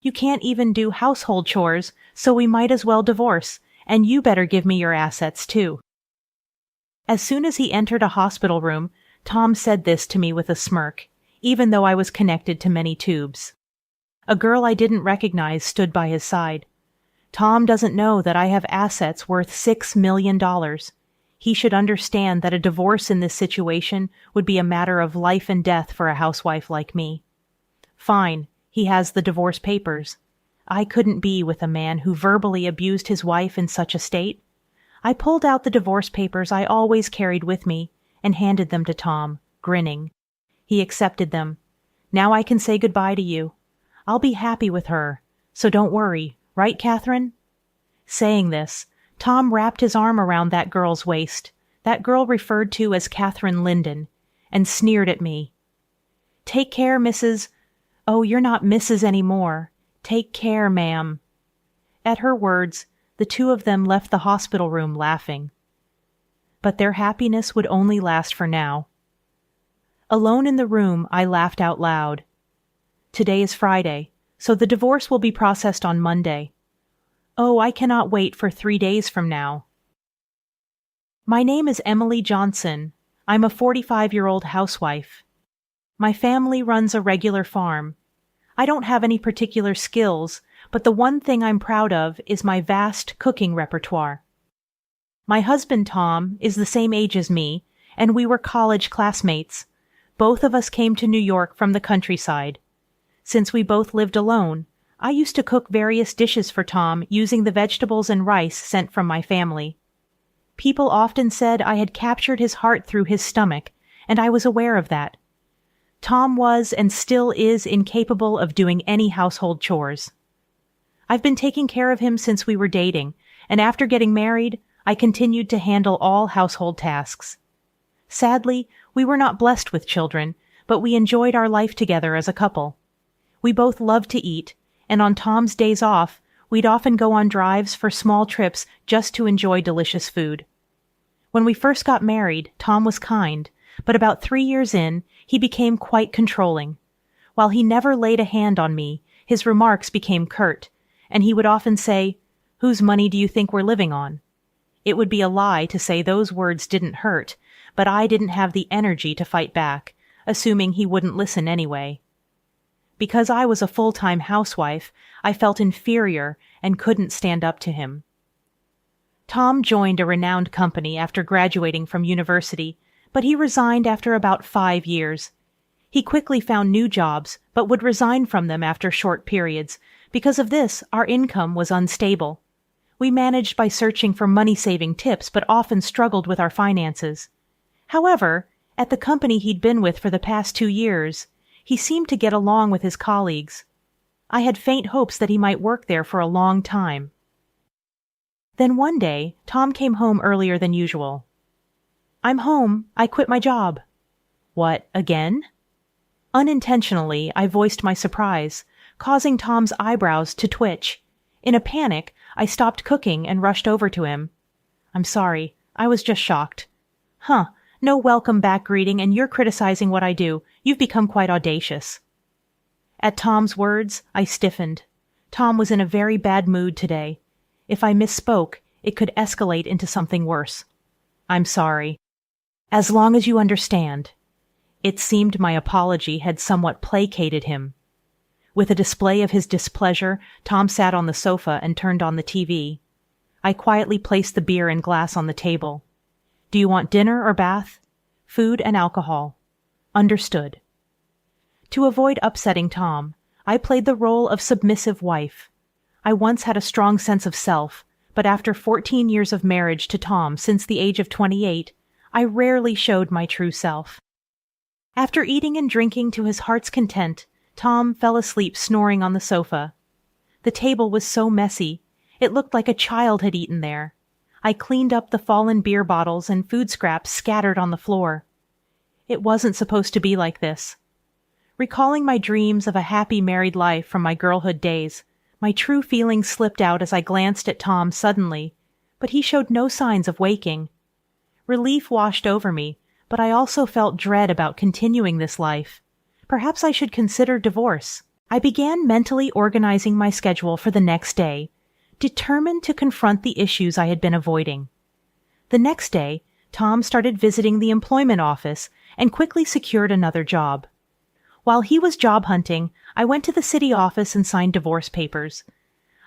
You can't even do household chores, so we might as well divorce, and you better give me your assets too." As soon as he entered a hospital room, Tom said this to me with a smirk, even though I was connected to many tubes. A girl I didn't recognize stood by his side. "Tom doesn't know that I have assets worth $6 million. He should understand that a divorce in this situation would be a matter of life and death for a housewife like me." Fine, he has the divorce papers. I couldn't be with a man who verbally abused his wife in such a state. I pulled out the divorce papers I always carried with me and handed them to Tom, grinning. He accepted them. "Now I can say goodbye to you. I'll be happy with her, so don't worry, right, Catherine?" Saying this, Tom wrapped his arm around that girl's waist, that girl referred to as Catherine Linden, and sneered at me. "Take care, Mrs. Oh, you're not Mrs. anymore. Take care, ma'am." At her words, the two of them left the hospital room laughing. But their happiness would only last for now. Alone in the room, I laughed out loud. Today is Friday, so the divorce will be processed on Monday. Oh, I cannot wait for 3 days from now. My name is Emily Johnson. I'm a 45-year-old housewife. My family runs a regular farm. I don't have any particular skills, but the one thing I'm proud of is my vast cooking repertoire. My husband, Tom, is the same age as me, and we were college classmates. Both of us came to New York from the countryside. Since we both lived alone, I used to cook various dishes for Tom using the vegetables and rice sent from my family. People often said I had captured his heart through his stomach, and I was aware of that. Tom was and still is incapable of doing any household chores. I've been taking care of him since we were dating, and after getting married, I continued to handle all household tasks. Sadly, we were not blessed with children, but we enjoyed our life together as a couple. We both loved to eat, and on Tom's days off, we'd often go on drives for small trips just to enjoy delicious food. When we first got married, Tom was kind, but about 3 years in, he became quite controlling. While he never laid a hand on me, his remarks became curt, and he would often say, "Whose money do you think we're living on?" It would be a lie to say those words didn't hurt, but I didn't have the energy to fight back, assuming he wouldn't listen anyway. Because I was a full-time housewife, I felt inferior and couldn't stand up to him. Tom joined a renowned company after graduating from university, but he resigned after about 5 years. He quickly found new jobs, but would resign from them after short periods. Because of this, our income was unstable. We managed by searching for money-saving tips, but often struggled with our finances. However, at the company he'd been with for the past 2 years, he seemed to get along with his colleagues. I had faint hopes that he might work there for a long time. Then one day, Tom came home earlier than usual. "I'm home. I quit my job." "What, again?" Unintentionally, I voiced my surprise, causing Tom's eyebrows to twitch. In a panic, I stopped cooking and rushed over to him. "I'm sorry. I was just shocked." "Huh. No welcome back greeting, and you're criticizing what I do. You've become quite audacious." At Tom's words, I stiffened. Tom was in a very bad mood today. If I misspoke, it could escalate into something worse. "I'm sorry." "As long as you understand." It seemed my apology had somewhat placated him. With a display of his displeasure, Tom sat on the sofa and turned on the TV. I quietly placed the beer and glass on the table. "Do you want dinner or bath?" "Food and alcohol." "Understood." To avoid upsetting Tom, I played the role of submissive wife. I once had a strong sense of self, but after 14 years of marriage to Tom since the age of 28, I rarely showed my true self. After eating and drinking to his heart's content, Tom fell asleep snoring on the sofa. The table was so messy, it looked like a child had eaten there. I cleaned up the fallen beer bottles and food scraps scattered on the floor. It wasn't supposed to be like this. Recalling my dreams of a happy married life from my girlhood days, my true feelings slipped out as I glanced at Tom suddenly, but he showed no signs of waking. Relief washed over me, but I also felt dread about continuing this life. Perhaps I should consider divorce. I began mentally organizing my schedule for the next day, determined to confront the issues I had been avoiding. The next day, Tom started visiting the employment office and quickly secured another job. While he was job hunting, I went to the city office and signed divorce papers.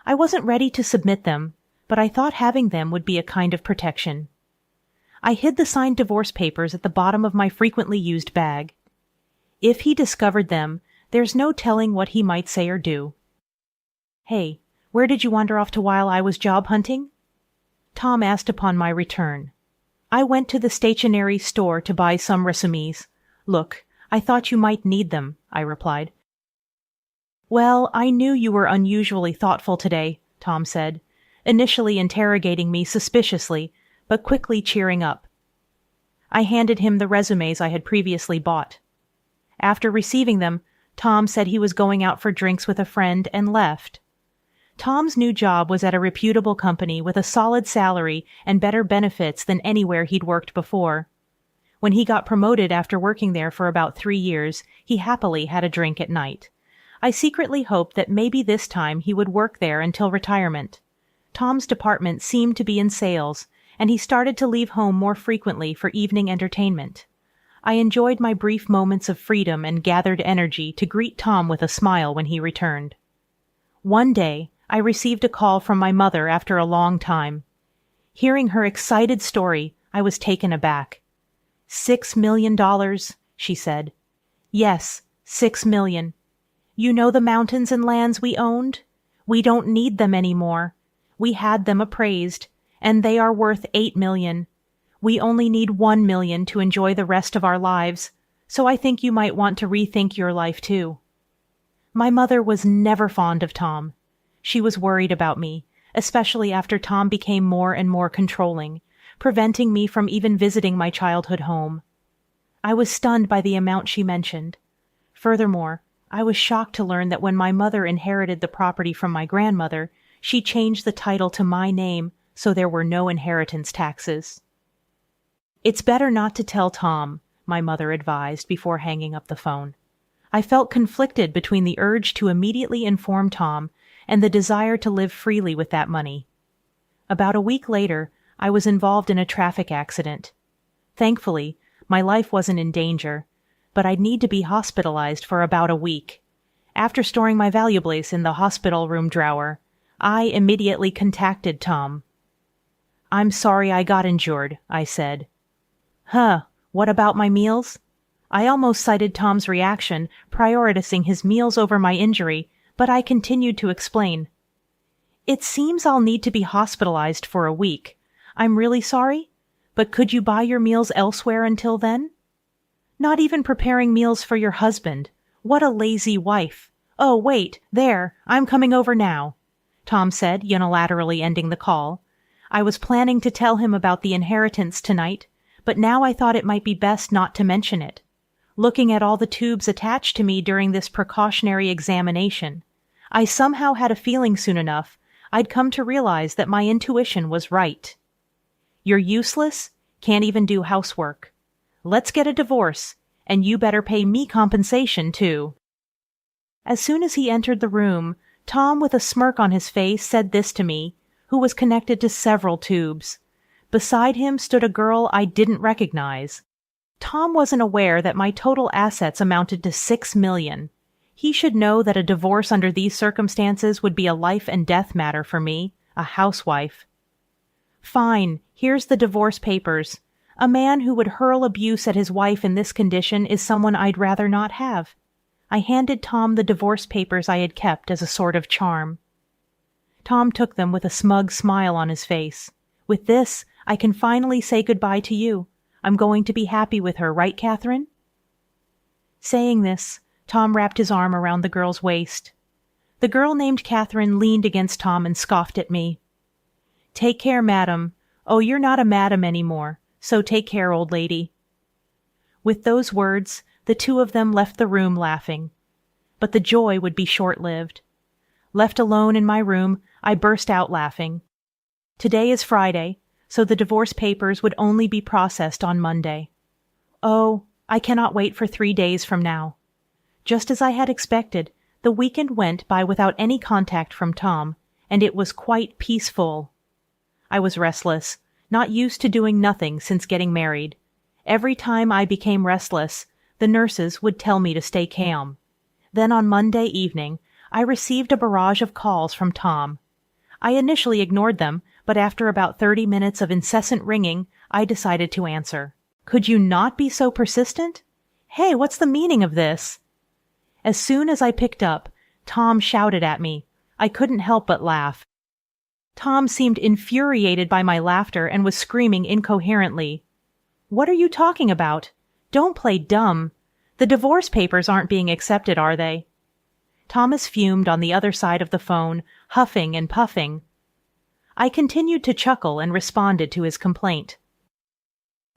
I wasn't ready to submit them, but I thought having them would be a kind of protection. I hid the signed divorce papers at the bottom of my frequently used bag. If he discovered them, there's no telling what he might say or do. "Hey, where did you wander off to while I was job hunting?" Tom asked upon my return. "I went to the stationery store to buy some resumes. Look, I thought you might need them," I replied. "Well, I knew you were unusually thoughtful today," Tom said, initially interrogating me suspiciously, but quickly cheering up. I handed him the resumes I had previously bought. After receiving them, Tom said he was going out for drinks with a friend and left. Tom's new job was at a reputable company with a solid salary and better benefits than anywhere he'd worked before. When he got promoted after working there for about 3 years, he happily had a drink at night. I secretly hoped that maybe this time he would work there until retirement. Tom's department seemed to be in sales, and he started to leave home more frequently for evening entertainment. I enjoyed my brief moments of freedom and gathered energy to greet Tom with a smile when he returned. One day, I received a call from my mother after a long time. Hearing her excited story, I was taken aback. $6 million, she said. "Yes, 6 million. You know the mountains and lands we owned? We don't need them anymore. We had them appraised, and they are worth 8 million. We only need 1 million to enjoy the rest of our lives, so I think you might want to rethink your life too." My mother was never fond of Tom. She was worried about me, especially after Tom became more and more controlling, preventing me from even visiting my childhood home. I was stunned by the amount she mentioned. Furthermore, I was shocked to learn that when my mother inherited the property from my grandmother, she changed the title to my name so there were no inheritance taxes. "It's better not to tell Tom," my mother advised before hanging up the phone. I felt conflicted between the urge to immediately inform Tom and the desire to live freely with that money. About a week later, I was involved in a traffic accident. Thankfully, my life wasn't in danger, but I'd need to be hospitalized for about a week. After storing my valuables in the hospital room drawer, I immediately contacted Tom. "I'm sorry I got injured," I said. "Huh, what about my meals?" I almost cited Tom's reaction, prioritizing his meals over my injury, but I continued to explain. "It seems I'll need to be hospitalized for a week. I'm really sorry, but could you buy your meals elsewhere until then?" "Not even preparing meals for your husband. What a lazy wife. Oh, wait, there, I'm coming over now," Tom said, unilaterally ending the call. I was planning to tell him about the inheritance tonight, but now I thought it might be best not to mention it. Looking at all the tubes attached to me during this precautionary examination, I somehow had a feeling soon enough I'd come to realize that my intuition was right. "You're useless, can't even do housework. Let's get a divorce, and you better pay me compensation, too." As soon as he entered the room, Tom, with a smirk on his face, said this to me, who was connected to several tubes. Beside him stood a girl I didn't recognize. Tom wasn't aware that my total assets amounted to 6 million. He should know that a divorce under these circumstances would be a life and death matter for me, a housewife. "Fine, here's the divorce papers. A man who would hurl abuse at his wife in this condition is someone I'd rather not have." I handed Tom the divorce papers I had kept as a sort of charm. Tom took them with a smug smile on his face. "With this, I can finally say goodbye to you. I'm going to be happy with her, right, Catherine?" Saying this, Tom wrapped his arm around the girl's waist. The girl named Catherine leaned against Tom and scoffed at me. "Take care, madam. Oh, you're not a madam anymore, so take care, old lady." With those words, the two of them left the room laughing. But the joy would be short-lived. Left alone in my room, I burst out laughing. Today is Friday, so the divorce papers would only be processed on Monday. Oh, I cannot wait for 3 days from now. Just as I had expected, The weekend went by without any contact from Tom, and it was quite peaceful. I was restless, not used to doing nothing since getting married. Every time I became restless, the nurses would tell me to stay calm. Then on Monday evening, I received a barrage of calls from Tom. I initially ignored them, but after about 30 minutes of incessant ringing, I decided to answer. "Could you not be so persistent? Hey, what's the meaning of this?" As soon as I picked up, Tom shouted at me. I couldn't help but laugh. Tom seemed infuriated by my laughter and was screaming incoherently. "What are you talking about? Don't play dumb. The divorce papers aren't being accepted, are they?" Thomas fumed on the other side of the phone, huffing and puffing. I continued to chuckle and responded to his complaint.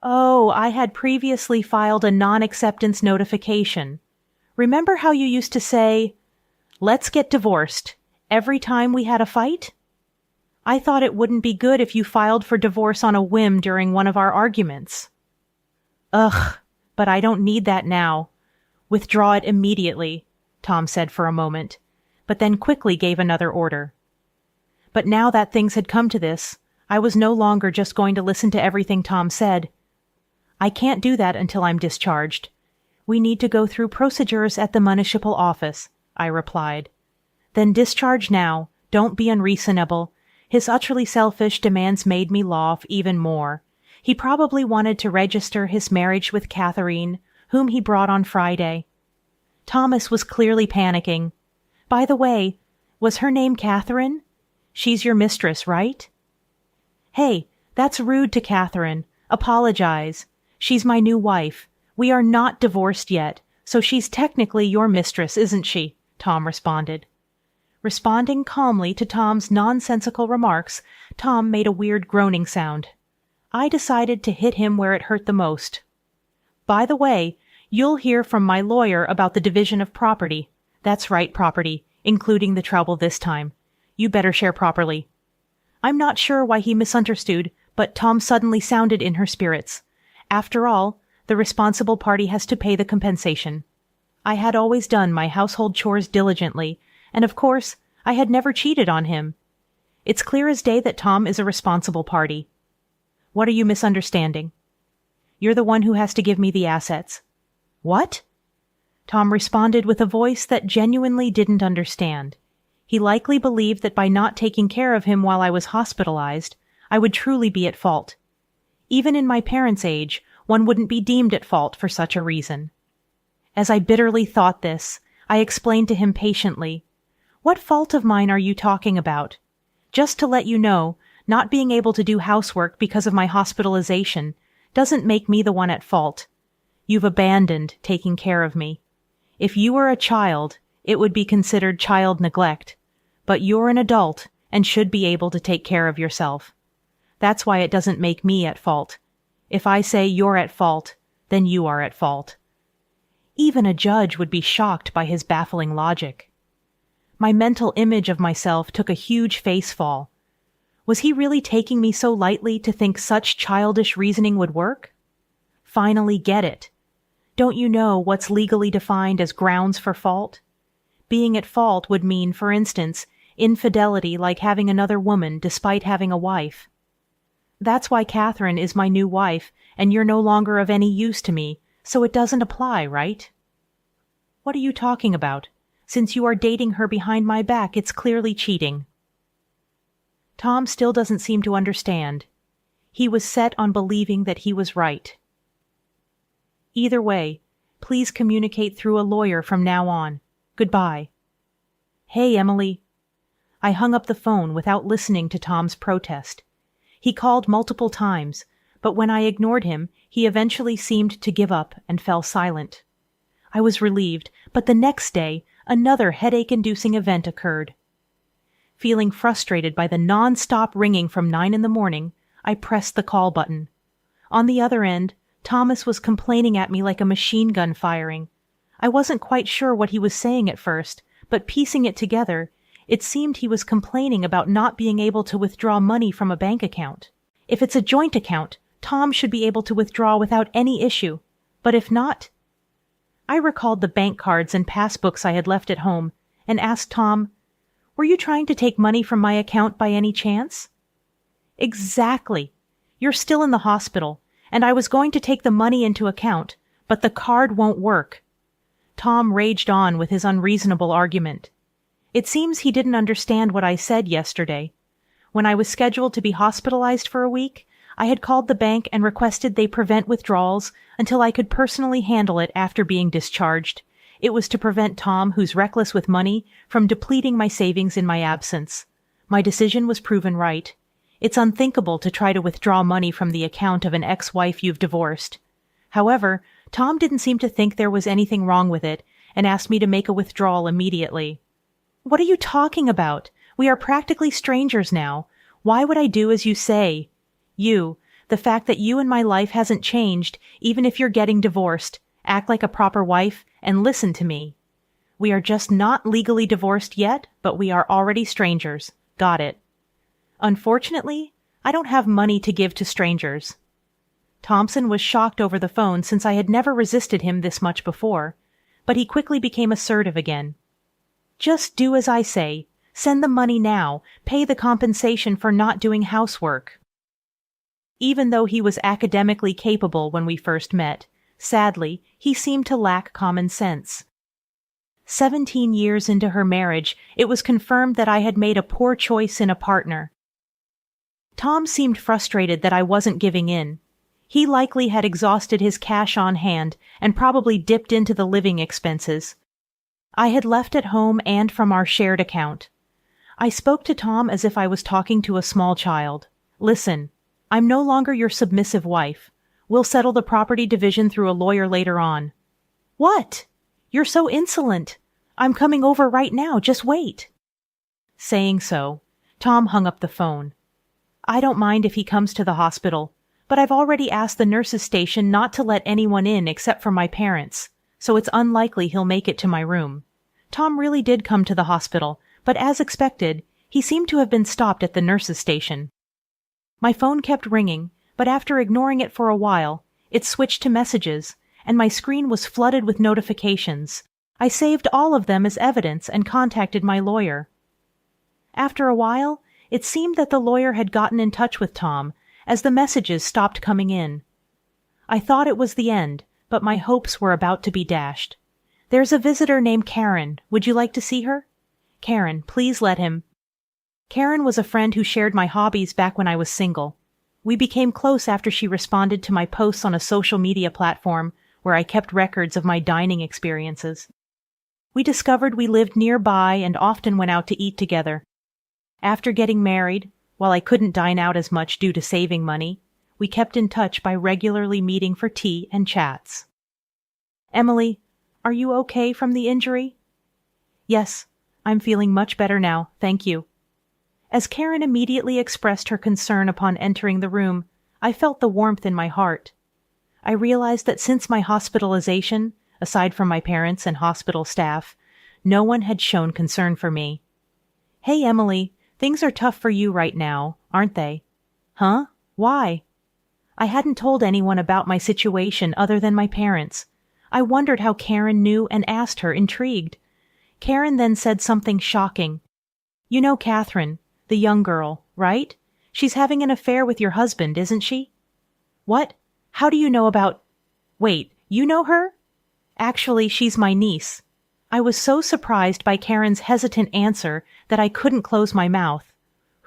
"Oh, I had previously filed a non-acceptance notification. Remember how you used to say, 'Let's get divorced,' every time we had a fight? I thought it wouldn't be good if you filed for divorce on a whim during one of our arguments." "Ugh, but I don't need that now. Withdraw it immediately," Tom said for a moment, but then quickly gave another order. But now that things had come to this, I was no longer just going to listen to everything Tom said. "I can't do that until I'm discharged. We need to go through procedures at the municipal office," I replied. "Then discharge now. Don't be unreasonable. His utterly selfish demands made me laugh even more. He probably wanted to register his marriage with Catherine, whom he brought on Friday." Thomas was clearly panicking. "By the way, was her name Catherine? She's your mistress, right?" "Hey, that's rude to Catherine. Apologize. She's my new wife. We are not divorced yet, so she's technically your mistress, isn't she?" Tom responded. Responding calmly to Tom's nonsensical remarks, Tom made a weird groaning sound. I decided to hit him where it hurt the most. "By the way, you'll hear from my lawyer about the division of property. That's right, property, including the trouble this time. You better share properly." I'm not sure why he misunderstood, but Tom suddenly sounded in her spirits. After all, the responsible party has to pay the compensation. I had always done my household chores diligently, and of course, I had never cheated on him. It's clear as day that Tom is a responsible party. "What are you misunderstanding?" "You're the one who has to give me the assets." "What?" Tom responded with a voice that genuinely didn't understand. He likely believed that by not taking care of him while I was hospitalized, I would truly be at fault. Even in my parents' age, one wouldn't be deemed at fault for such a reason. As I bitterly thought this, I explained to him patiently, "What fault of mine are you talking about? Just to let you know, not being able to do housework because of my hospitalization doesn't make me the one at fault. You've abandoned taking care of me. If you were a child, it would be considered child neglect, but you're an adult and should be able to take care of yourself. That's why it doesn't make me at fault. If I say you're at fault, then you are at fault." Even a judge would be shocked by his baffling logic. My mental image of myself took a huge face fall. Was he really taking me so lightly to think such childish reasoning would work? Finally get it. Don't you know what's legally defined as grounds for fault? Being at fault would mean, for instance, infidelity like having another woman despite having a wife. That's why Catherine is my new wife, and you're no longer of any use to me, so it doesn't apply, right? What are you talking about? Since you are dating her behind my back, it's clearly cheating. Tom still doesn't seem to understand. He was set on believing that he was right. Either way, please communicate through a lawyer from now on. Goodbye. Hey, Emily. I hung up the phone without listening to Tom's protest. He called multiple times, but when I ignored him, he eventually seemed to give up and fell silent. I was relieved, but the next day, another headache-inducing event occurred. Feeling frustrated by the non-stop ringing from 9 in the morning, I pressed the call button. On the other end, Thomas was complaining at me like a machine gun firing. I wasn't quite sure what he was saying at first, but piecing it together, it seemed he was complaining about not being able to withdraw money from a bank account. If it's a joint account, Tom should be able to withdraw without any issue. But if not... I recalled the bank cards and passbooks I had left at home, and asked Tom, "Were you trying to take money from my account by any chance?" "Exactly. You're still in the hospital, and I was going to take the money into account, but the card won't work." Tom raged on with his unreasonable argument. It seems he didn't understand what I said yesterday. When I was scheduled to be hospitalized for a week, I had called the bank and requested they prevent withdrawals until I could personally handle it after being discharged. It was to prevent Tom, who's reckless with money, from depleting my savings in my absence. My decision was proven right. It's unthinkable to try to withdraw money from the account of an ex-wife you've divorced. However, Tom didn't seem to think there was anything wrong with it and asked me to make a withdrawal immediately. "What are you talking about? We are practically strangers now. Why would I do as you say? The fact that you and my life hasn't changed, even if you're getting divorced, act like a proper wife and listen to me. We are just not legally divorced yet, but we are already strangers. Got it? Unfortunately, I don't have money to give to strangers." Thompson was shocked over the phone since I had never resisted him this much before, but he quickly became assertive again. "Just do as I say. Send the money now. Pay the compensation for not doing housework." Even though he was academically capable when we first met, sadly, he seemed to lack common sense. 17 years into her marriage, it was confirmed that I had made a poor choice in a partner. Tom seemed frustrated that I wasn't giving in. He likely had exhausted his cash on hand and probably dipped into the living expenses. I had left at home and from our shared account. I spoke to Tom as if I was talking to a small child. "Listen, I'm no longer your submissive wife. We'll settle the property division through a lawyer later on." "What? You're so insolent. I'm coming over right now. Just wait." Saying so, Tom hung up the phone. "I don't mind if he comes to the hospital, but I've already asked the nurses' station not to let anyone in except for my parents, so it's unlikely he'll make it to my room." Tom really did come to the hospital, but as expected, he seemed to have been stopped at the nurses' station. My phone kept ringing, but after ignoring it for a while, it switched to messages, and my screen was flooded with notifications. I saved all of them as evidence and contacted my lawyer. After a while, it seemed that the lawyer had gotten in touch with Tom, as the messages stopped coming in. I thought it was the end, but my hopes were about to be dashed. "There's a visitor named Karen. Would you like to see her?" "Karen, please let him." Karen was a friend who shared my hobbies back when I was single. We became close after she responded to my posts on a social media platform where I kept records of my dining experiences. We discovered we lived nearby and often went out to eat together. After getting married, while I couldn't dine out as much due to saving money, we kept in touch by regularly meeting for tea and chats. "Emily, are you okay from the injury?" "Yes, I'm feeling much better now, thank you." As Karen immediately expressed her concern upon entering the room, I felt the warmth in my heart. I realized that since my hospitalization, aside from my parents and hospital staff, no one had shown concern for me. "Hey, Emily, things are tough for you right now, aren't they?" "Huh? Why?" I hadn't told anyone about my situation other than my parents. I wondered how Karen knew and asked her, intrigued. Karen then said something shocking. "You know Catherine, the young girl, right? She's having an affair with your husband, isn't she?" "What? How do you know about—" "Wait, you know her?" "Actually, she's my niece." I was so surprised by Karen's hesitant answer that I couldn't close my mouth.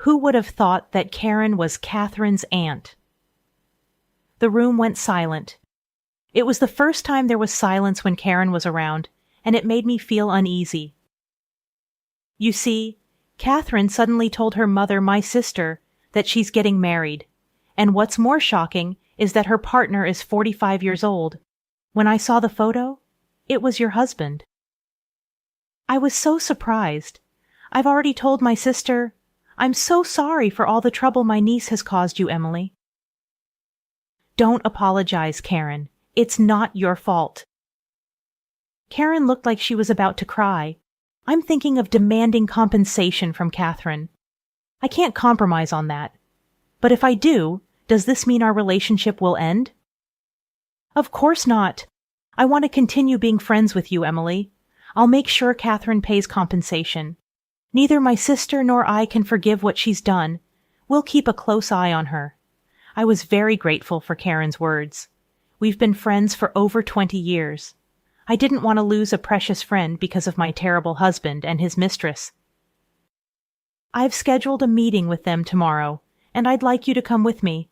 Who would have thought that Karen was Catherine's aunt? The room went silent. It was the first time there was silence when Karen was around, and it made me feel uneasy. You see, Catherine suddenly told her mother, my sister, that she's getting married. And what's more shocking is that her partner is 45 years old. When I saw the photo, it was your husband. I was so surprised. I've already told my sister, "I'm so sorry for all the trouble my niece has caused you, Emily." Don't apologize, Karen. It's not your fault. Karen looked like she was about to cry. I'm thinking of demanding compensation from Catherine. I can't compromise on that. But if I do, does this mean our relationship will end? Of course not. I want to continue being friends with you, Emily. I'll make sure Catherine pays compensation. Neither my sister nor I can forgive what she's done. We'll keep a close eye on her." I was very grateful for Karen's words. We've been friends for over 20 years. I didn't want to lose a precious friend because of my terrible husband and his mistress. "I've scheduled a meeting with them tomorrow, and I'd like you to come with me."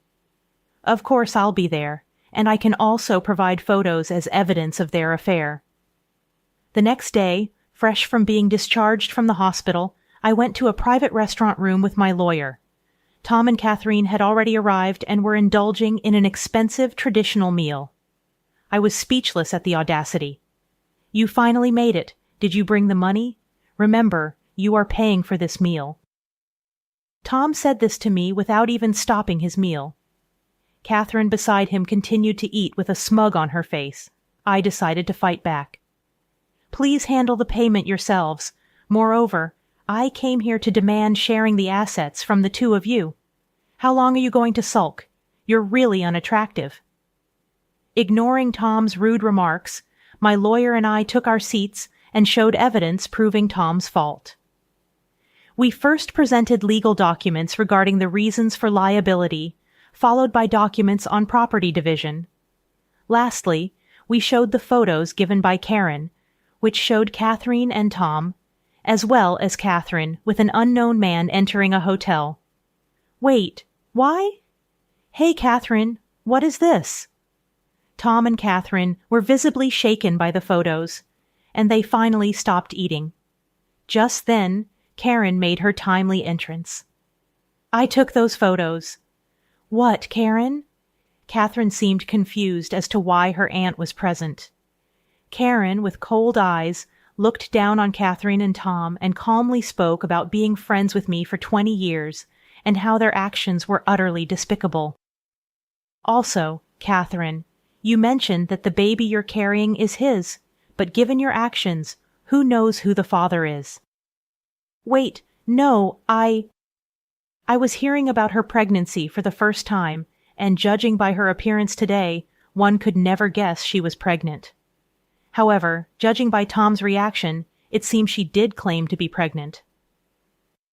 "Of course I'll be there, and I can also provide photos as evidence of their affair." The next day, fresh from being discharged from the hospital, I went to a private restaurant room with my lawyer. Tom and Catherine had already arrived and were indulging in an expensive traditional meal. I was speechless at the audacity. "You finally made it. Did you bring the money? Remember, you are paying for this meal." Tom said this to me without even stopping his meal. Catherine beside him continued to eat with a smug on her face. I decided to fight back. "Please handle the payment yourselves. Moreover, I came here to demand sharing the assets from the two of you. How long are you going to sulk? You're really unattractive." Ignoring Tom's rude remarks, my lawyer and I took our seats and showed evidence proving Tom's fault. We first presented legal documents regarding the reasons for liability, followed by documents on property division. Lastly, we showed the photos given by Karen, which showed Catherine and Tom, as well as Catherine with an unknown man entering a hotel. "Wait, why? Hey, Catherine, what is this?" Tom and Catherine were visibly shaken by the photos, and they finally stopped eating. Just then, Karen made her timely entrance. "I took those photos." "What, Karen?" Catherine seemed confused as to why her aunt was present. Karen, with cold eyes, looked down on Catherine and Tom and calmly spoke about being friends with me for 20 years and how their actions were utterly despicable. "Also, Catherine, you mentioned that the baby you're carrying is his, but given your actions, who knows who the father is?" "Wait, no, I was hearing about her pregnancy for the first time, and judging by her appearance today, one could never guess she was pregnant. However, judging by Tom's reaction, it seems she did claim to be pregnant."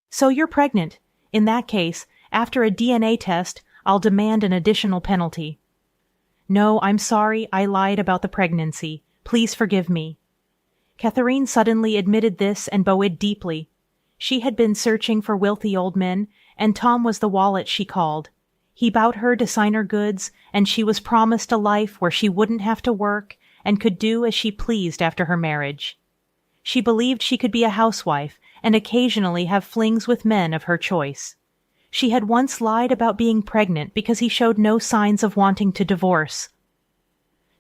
"So you're pregnant. In that case, after a DNA test, I'll demand an additional penalty." "No, I'm sorry, I lied about the pregnancy. Please forgive me." Catherine suddenly admitted this and bowed deeply. She had been searching for wealthy old men, and Tom was the wallet she called. He bought her designer goods, and she was promised a life where she wouldn't have to work and could do as she pleased after her marriage. She believed she could be a housewife and occasionally have flings with men of her choice. She had once lied about being pregnant because he showed no signs of wanting to divorce.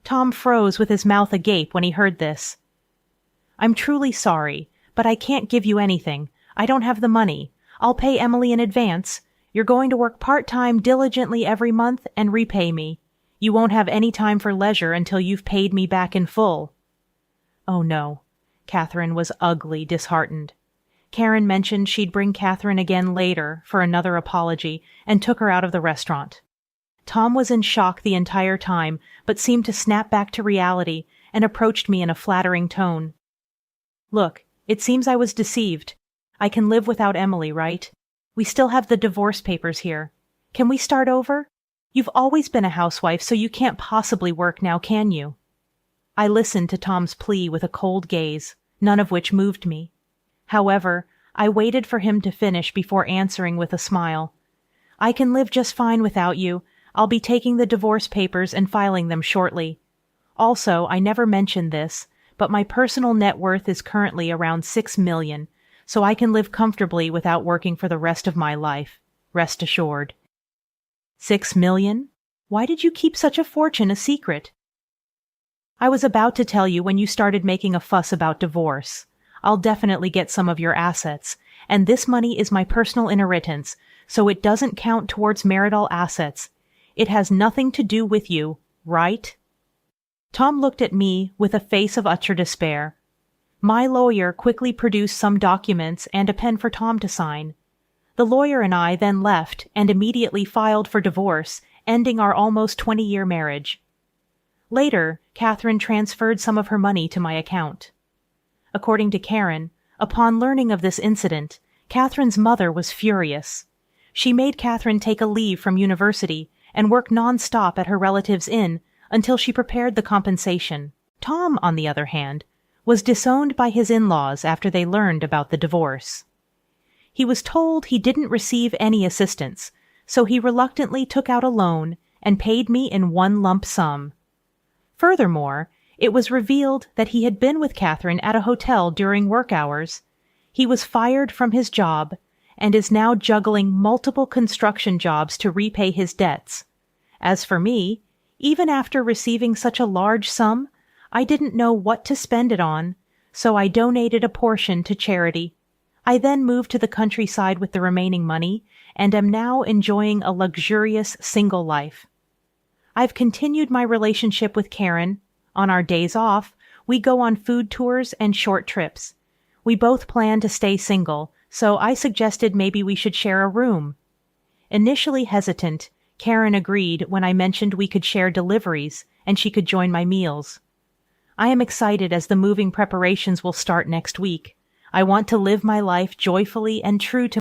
Tom froze with his mouth agape when he heard this. "I'm truly sorry, but I can't give you anything. I don't have the money. I'll pay Emily in advance. You're going to work part-time diligently every month and repay me. You won't have any time for leisure until you've paid me back in full." Oh no. Catherine was ugly disheartened. Karen mentioned she'd bring Catherine again later for another apology and took her out of the restaurant. Tom was in shock the entire time, but seemed to snap back to reality and approached me in a flattering tone. "Look, it seems I was deceived. I can live without Emily, right? We still have the divorce papers here. Can we start over? You've always been a housewife, so you can't possibly work now, can you?" I listened to Tom's plea with a cold gaze, none of which moved me. However, I waited for him to finish before answering with a smile. "I can live just fine without you. I'll be taking the divorce papers and filing them shortly. Also, I never mentioned this, but my personal net worth is currently around $6 million, so I can live comfortably without working for the rest of my life. Rest assured." $6 million? Why did you keep such a fortune a secret? "I was about to tell you when you started making a fuss about divorce. I'll definitely get some of your assets, and this money is my personal inheritance, so it doesn't count towards marital assets. It has nothing to do with you, right?" Tom looked at me with a face of utter despair. My lawyer quickly produced some documents and a pen for Tom to sign. The lawyer and I then left and immediately filed for divorce, ending our almost 20-year marriage. Later, Catherine transferred some of her money to my account. According to Karen, upon learning of this incident, Catherine's mother was furious. She made Catherine take a leave from university and work non-stop at her relative's inn until she prepared the compensation. Tom, on the other hand, was disowned by his in-laws after they learned about the divorce. He was told he didn't receive any assistance, so he reluctantly took out a loan and paid me in one lump sum. Furthermore, it was revealed that he had been with Catherine at a hotel during work hours. He was fired from his job and is now juggling multiple construction jobs to repay his debts. As for me, even after receiving such a large sum, I didn't know what to spend it on, so I donated a portion to charity. I then moved to the countryside with the remaining money and am now enjoying a luxurious single life. I've continued my relationship with Karen. On our days off, we go on food tours and short trips. We both plan to stay single, so I suggested maybe we should share a room. Initially hesitant, Karen agreed when I mentioned we could share deliveries and she could join my meals. I am excited as the moving preparations will start next week. I want to live my life joyfully and true to